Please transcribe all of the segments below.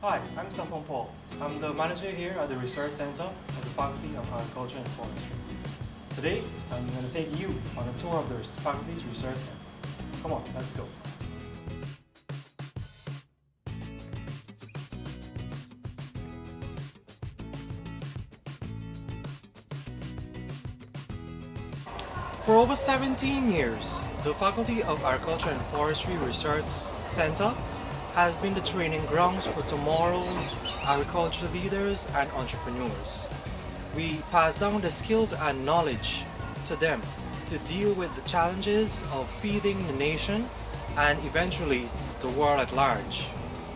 Hi, I'm Stefan Paul. I'm the manager here at the Research Center at the Faculty of Agriculture and Forestry. Today, I'm going to take you on a tour of the faculty's Research Center. Come on, let's go. For over 17 years, the Faculty of Agriculture and Forestry Research Center has been the training grounds for tomorrow's agriculture leaders and entrepreneurs. We pass down the skills and knowledge to them to deal with the challenges of feeding the nation and eventually the world at large,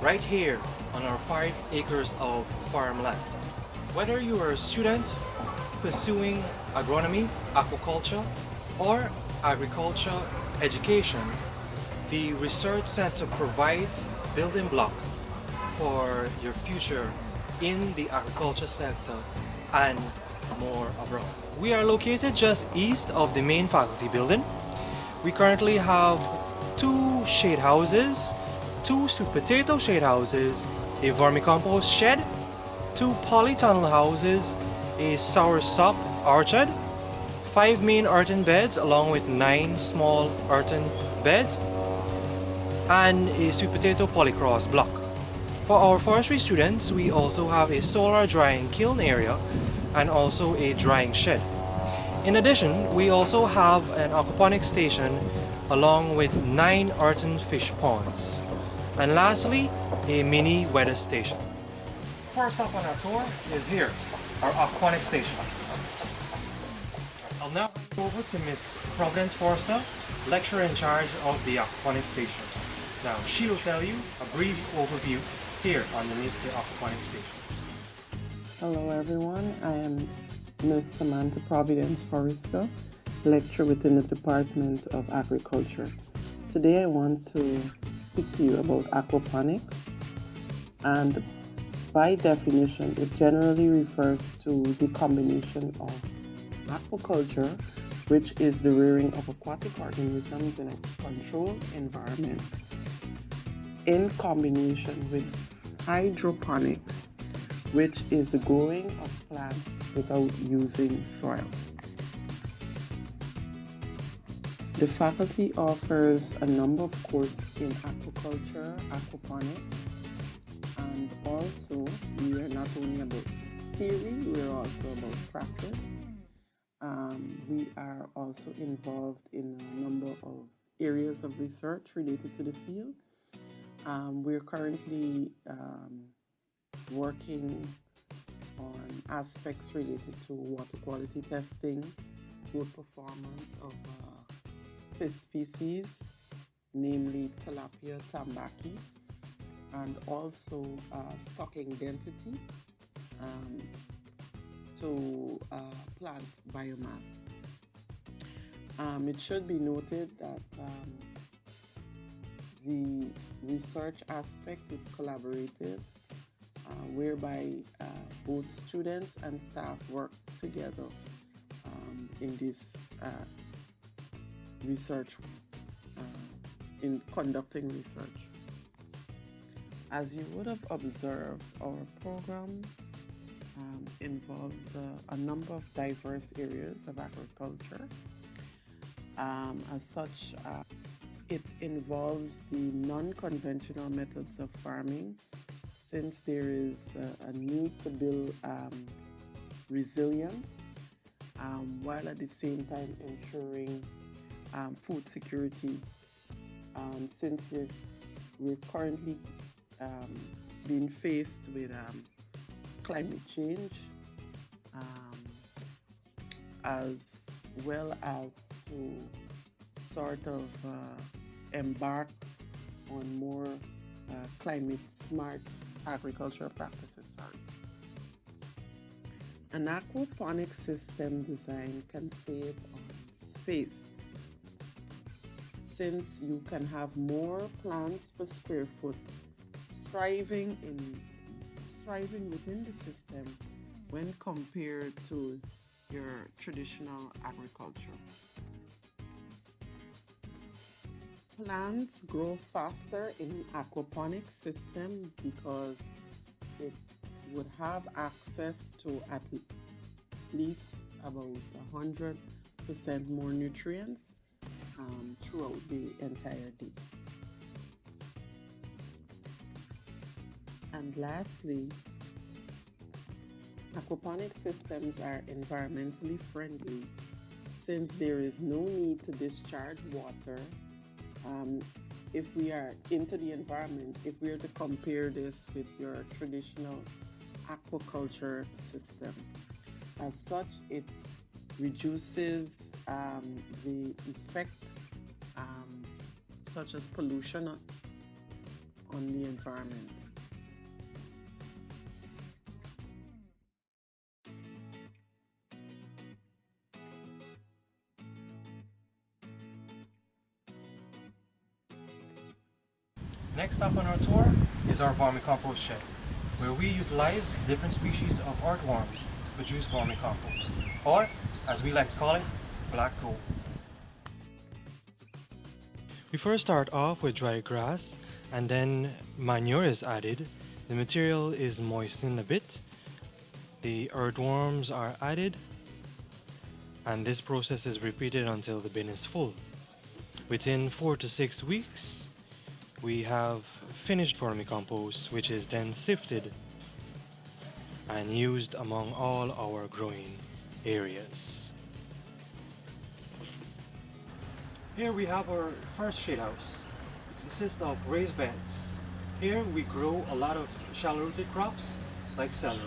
right here on our 5 acres of farmland. Whether you are a student pursuing agronomy, aquaculture, or agriculture education, the Research Center provides building block for your future in the agriculture sector and more abroad. We are located just east of the main faculty building. We currently have 2 shade houses, 2 sweet potato shade houses, a vermicompost shed, 2 polytunnel houses, a soursop orchard, 5 main earthen beds along with 9 small earthen beds, and a sweet potato polycross block. For our forestry students, we also have a solar drying kiln area and also a drying shed. In addition, we also have an aquaponics station along with 9 earthen fish ponds. And lastly, a mini weather station. First up on our tour is here, our aquaponics station. I'll now hand over to Miss Providence Forster, lecturer in charge of the aquaponics station. Now, she will tell you a brief overview here underneath the aquaponics station. Hello everyone, I am Ms. Samantha Providence Forrester, lecturer within the Department of Agriculture. Today I want to speak to you about aquaponics, and by definition it generally refers to the combination of aquaculture, which is the rearing of aquatic organisms in a controlled environment, in combination with hydroponics, which is the growing of plants without using soil. The faculty offers a number of courses in aquaculture, aquaponics, and also we are not only about theory, we are also about practice. We are also involved in a number of areas of research related to the field. We're currently working on aspects related to water quality testing, good performance of fish species, namely tilapia tambaki, and also stocking density to plant biomass. It should be noted that the research aspect is collaborative, whereby both students and staff work together in this research, in conducting research. As you would have observed, our program involves a number of diverse areas of agriculture. As such, it involves the non-conventional methods of farming, since there is a need to build resilience, while at the same time ensuring food security, since we're currently being faced with climate change, as well as to sort of embark on more climate smart agricultural practices. An aquaponic system design can save on space, since you can have more plants per square foot thriving within the system when compared to your traditional agriculture. Plants grow faster in an aquaponic system because it would have access to at least about 100% more nutrients throughout the entire day. And lastly, aquaponic systems are environmentally friendly since there is no need to discharge water. If we are into the environment, if we are to compare this with your traditional aquaculture system, as such, it reduces the effect such as pollution on the environment. Next up on our tour is our vermicompost shed, where we utilize different species of earthworms to produce vermicompost, or as we like to call it, black gold. We first start off with dry grass, and then manure is added. The material is moistened a bit, the earthworms are added, and this process is repeated until the bin is full. Within 4 to 6 weeks, we have finished vermicompost, which is then sifted and used among all our growing areas. Here we have our first shade house, which consists of raised beds. Here we grow a lot of shallow-rooted crops like celery.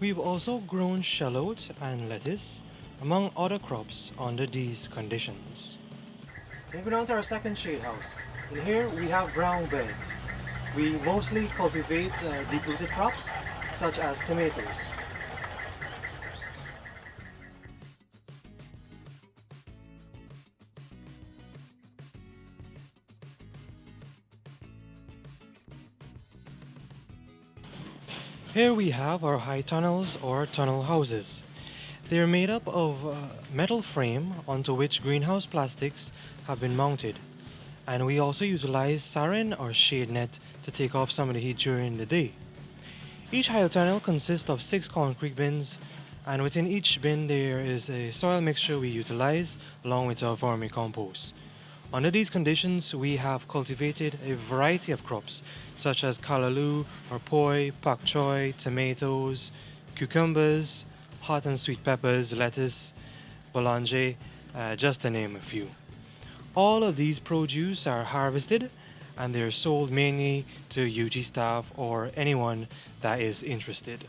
We've also grown shallot and lettuce, among other crops under these conditions. Moving on to our second shade house. In here we have ground beds. We mostly cultivate deep-rooted crops such as tomatoes. Here we have our high tunnels or tunnel houses. They are made up of metal frame onto which greenhouse plastics have been mounted. And we also utilize sarin or shade net to take off some of the heat during the day. Each high tunnel consists of 6 concrete bins, and within each bin there is a soil mixture we utilize along with our vermicompost. Under these conditions, we have cultivated a variety of crops such as callaloo or poi, pak choi, tomatoes, cucumbers, hot and sweet peppers, lettuce, boulanger, just to name a few. All of these produce are harvested and they're sold mainly to UG staff or anyone that is interested.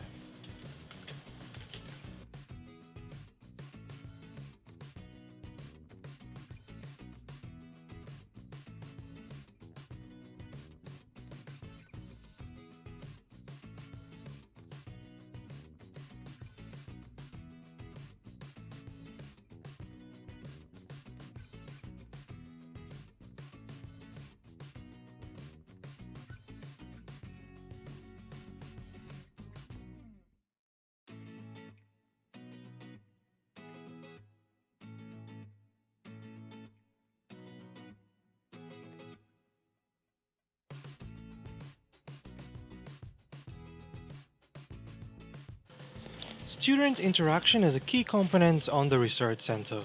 Student interaction is a key component on the research center.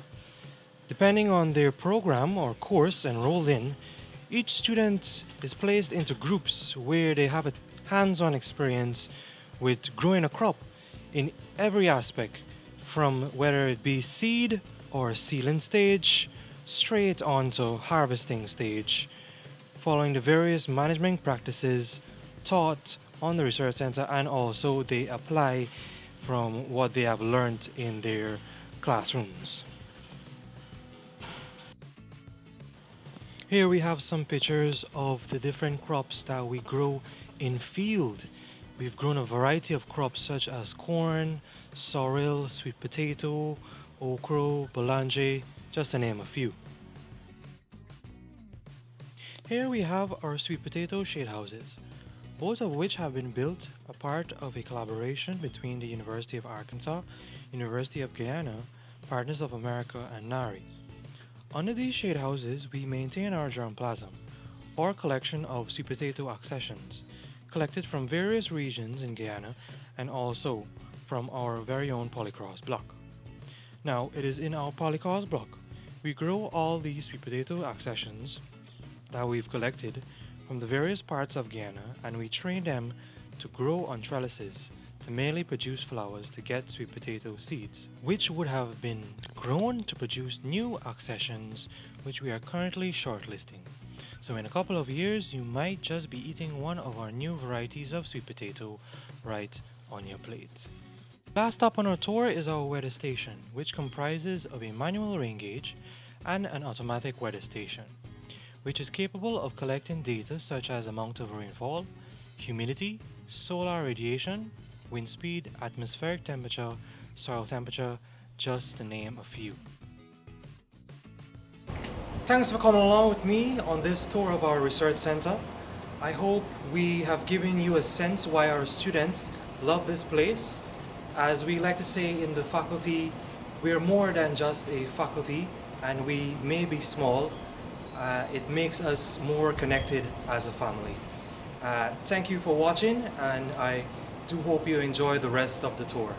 Depending on their program or course enrolled in, each student is placed into groups where they have a hands-on experience with growing a crop in every aspect, from whether it be seed or seedling stage, straight on to harvesting stage, following the various management practices taught on the research center, and also they apply from what they have learned in their classrooms. Here we have some pictures of the different crops that we grow in field. We've grown a variety of crops such as corn, sorrel, sweet potato, okra, boulanger, just to name a few. Here we have our sweet potato shade houses. both of which have been built a part of a collaboration between the University of Arkansas, University of Guyana, Partners of America, and NARI. Under these shade houses, we maintain our germplasm, or collection of sweet potato accessions, collected from various regions in Guyana and also from our very own polycross block. Now, it is in our polycross block we grow all these sweet potato accessions that we've collected from the various parts of Guyana, and we train them to grow on trellises to mainly produce flowers to get sweet potato seeds, which would have been grown to produce new accessions which we are currently shortlisting. So in a couple of years you might just be eating one of our new varieties of sweet potato right on your plate. Last stop on our tour is our weather station, which comprises of a manual rain gauge and an automatic weather station, which is capable of collecting data such as amount of rainfall, humidity, solar radiation, wind speed, atmospheric temperature, soil temperature, just to name a few. Thanks for coming along with me on this tour of our research center. I hope we have given you a sense why our students love this place. As we like to say in the faculty, we're more than just a faculty, and we may be small. It makes us more connected as a family. Thank you for watching, and I do hope you enjoy the rest of the tour.